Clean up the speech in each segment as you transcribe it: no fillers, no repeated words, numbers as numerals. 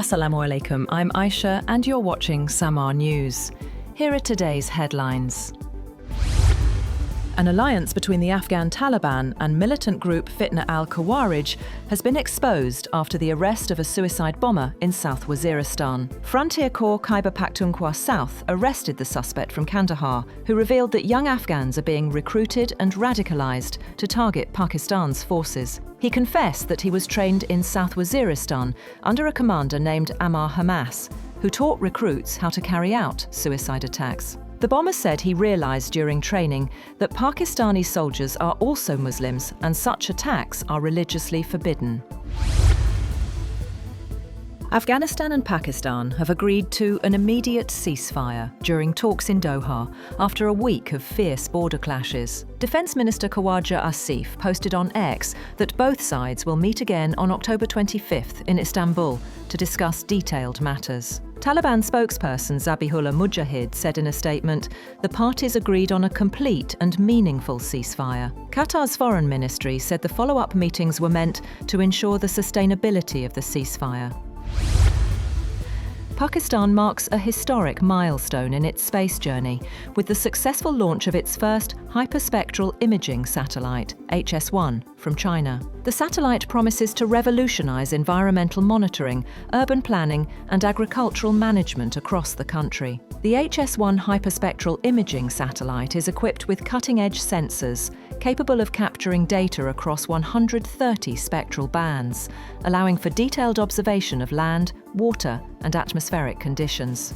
Assalamu alaikum, I'm Aisha and you're watching Samaa News. Here are today's headlines. An alliance between the Afghan Taliban and militant group Fitna al-Khawarij has been exposed after the arrest of a suicide bomber in South Waziristan. Frontier Corps Khyber Pakhtunkhwa South arrested the suspect from Kandahar, who revealed that young Afghans are being recruited and radicalized to target Pakistan's forces. He confessed that he was trained in South Waziristan under a commander named Ammar Hamas, who taught recruits how to carry out suicide attacks. The bomber said he realized during training that Pakistani soldiers are also Muslims and such attacks are religiously forbidden. Afghanistan and Pakistan have agreed to an immediate ceasefire during talks in Doha after a week of fierce border clashes. Defence Minister Khawaja Asif posted on X that both sides will meet again on October 25th in Istanbul to discuss detailed matters. Taliban spokesperson Zabihullah Mujahid said in a statement, the parties agreed on a complete and meaningful ceasefire. Qatar's foreign ministry said the follow-up meetings were meant to ensure the sustainability of the ceasefire. Pakistan marks a historic milestone in its space journey with the successful launch of its first hyperspectral imaging satellite, HS-1, from China. The satellite promises to revolutionize environmental monitoring, urban planning, and agricultural management across the country. The HS-1 hyperspectral imaging satellite is equipped with cutting-edge sensors capable of capturing data across 130 spectral bands, allowing for detailed observation of land, water, and atmospheric conditions.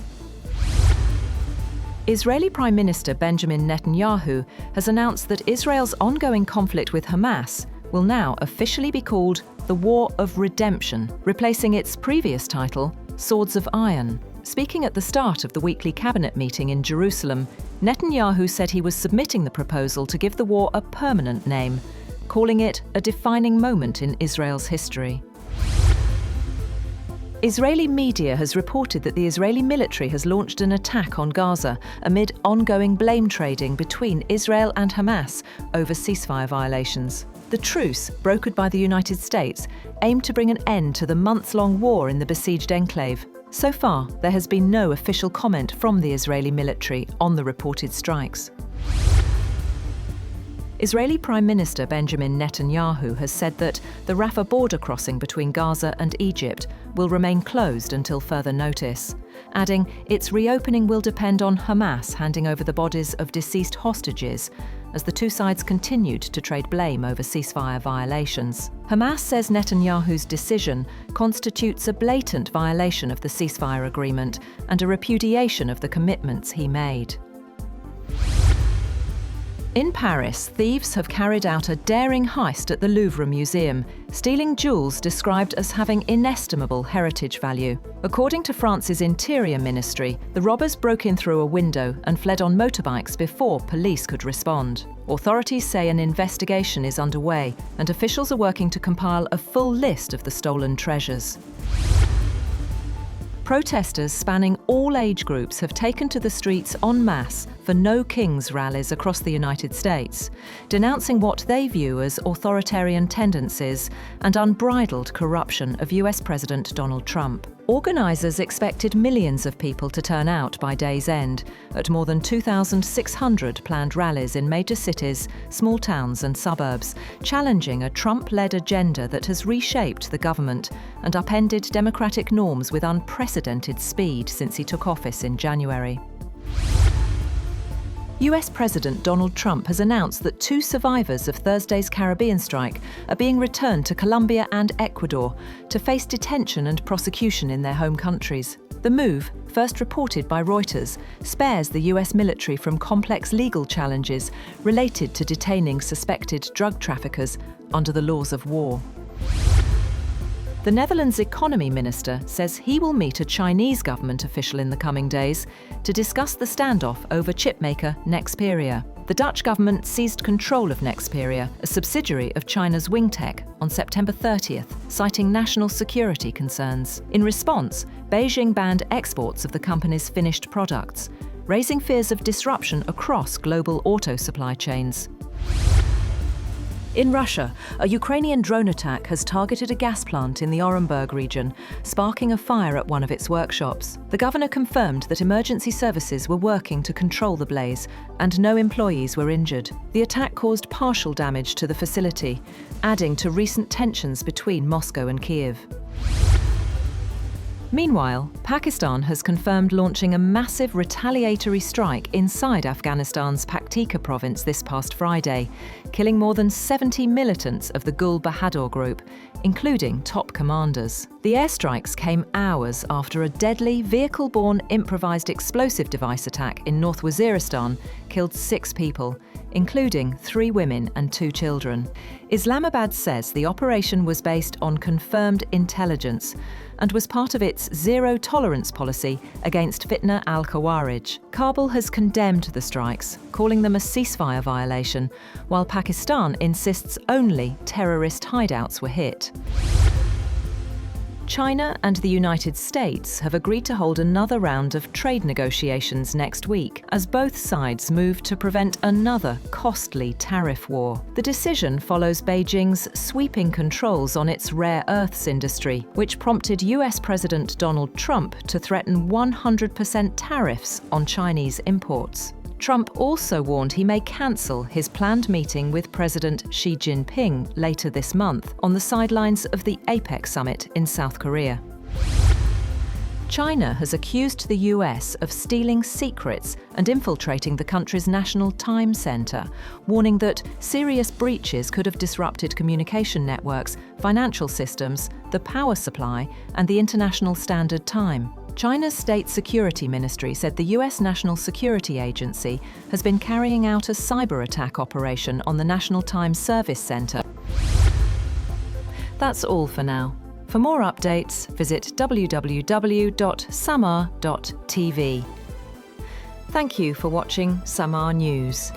Israeli Prime Minister Benjamin Netanyahu has announced that Israel's ongoing conflict with Hamas will now officially be called the War of Redemption, replacing its previous title, Swords of Iron. Speaking at the start of the weekly cabinet meeting in Jerusalem, Netanyahu said he was submitting the proposal to give the war a permanent name, calling it a defining moment in Israel's history. Israeli media has reported that the Israeli military has launched an attack on Gaza amid ongoing blame trading between Israel and Hamas over ceasefire violations. The truce, brokered by the United States, aimed to bring an end to the months-long war in the besieged enclave. So far, there has been no official comment from the Israeli military on the reported strikes. Israeli Prime Minister Benjamin Netanyahu has said that the Rafah border crossing between Gaza and Egypt will remain closed until further notice, adding its reopening will depend on Hamas handing over the bodies of deceased hostages as the two sides continued to trade blame over ceasefire violations. Hamas says Netanyahu's decision constitutes a blatant violation of the ceasefire agreement and a repudiation of the commitments he made. In Paris, thieves have carried out a daring heist at the Louvre Museum, stealing jewels described as having inestimable heritage value. According to France's Interior Ministry, the robbers broke in through a window and fled on motorbikes before police could respond. Authorities say an investigation is underway, and officials are working to compile a full list of the stolen treasures. Protesters spanning all age groups have taken to the streets en masse for No Kings rallies across the United States, denouncing what they view as authoritarian tendencies and unbridled corruption of US President Donald Trump. Organisers expected millions of people to turn out by day's end at more than 2,600 planned rallies in major cities, small towns and suburbs, challenging a Trump-led agenda that has reshaped the government and upended democratic norms with unprecedented speed since he took office in January. US President Donald Trump has announced that 2 survivors of Thursday's Caribbean strike are being returned to Colombia and Ecuador to face detention and prosecution in their home countries. The move, first reported by Reuters, spares the US military from complex legal challenges related to detaining suspected drug traffickers under the laws of war. The Netherlands Economy Minister says he will meet a Chinese government official in the coming days to discuss the standoff over chipmaker Nexperia. The Dutch government seized control of Nexperia, a subsidiary of China's Wingtech, on September 30th, citing national security concerns. In response, Beijing banned exports of the company's finished products, raising fears of disruption across global auto supply chains. In Russia, a Ukrainian drone attack has targeted a gas plant in the Orenburg region, sparking a fire at one of its workshops. The governor confirmed that emergency services were working to control the blaze and no employees were injured. The attack caused partial damage to the facility, adding to recent tensions between Moscow and Kyiv. Meanwhile, Pakistan has confirmed launching a massive retaliatory strike inside Afghanistan's Paktika province this past Friday, killing more than 70 militants of the Gul Bahadur group, including top commanders. The airstrikes came hours after a deadly vehicle-borne improvised explosive device attack in North Waziristan killed 6 people, including 3 women and 2 children. Islamabad says the operation was based on confirmed intelligence and was part of its zero-tolerance policy against Fitna al-Khawarij. Kabul has condemned the strikes, calling them a ceasefire violation, while Pakistan insists only terrorist hideouts were hit. China and the United States have agreed to hold another round of trade negotiations next week as both sides move to prevent another costly tariff war. The decision follows Beijing's sweeping controls on its rare earths industry, which prompted US President Donald Trump to threaten 100% tariffs on Chinese imports. Trump also warned he may cancel his planned meeting with President Xi Jinping later this month on the sidelines of the APEC summit in South Korea. China has accused the US of stealing secrets and infiltrating the country's National Time Center, warning that serious breaches could have disrupted communication networks, financial systems, the power supply, and the International Standard Time. China's State Security Ministry said the US National Security Agency has been carrying out a cyber attack operation on the National Time Service Center. That's all for now. For more updates, visit www.samaa.tv. Thank you for watching Samaa News.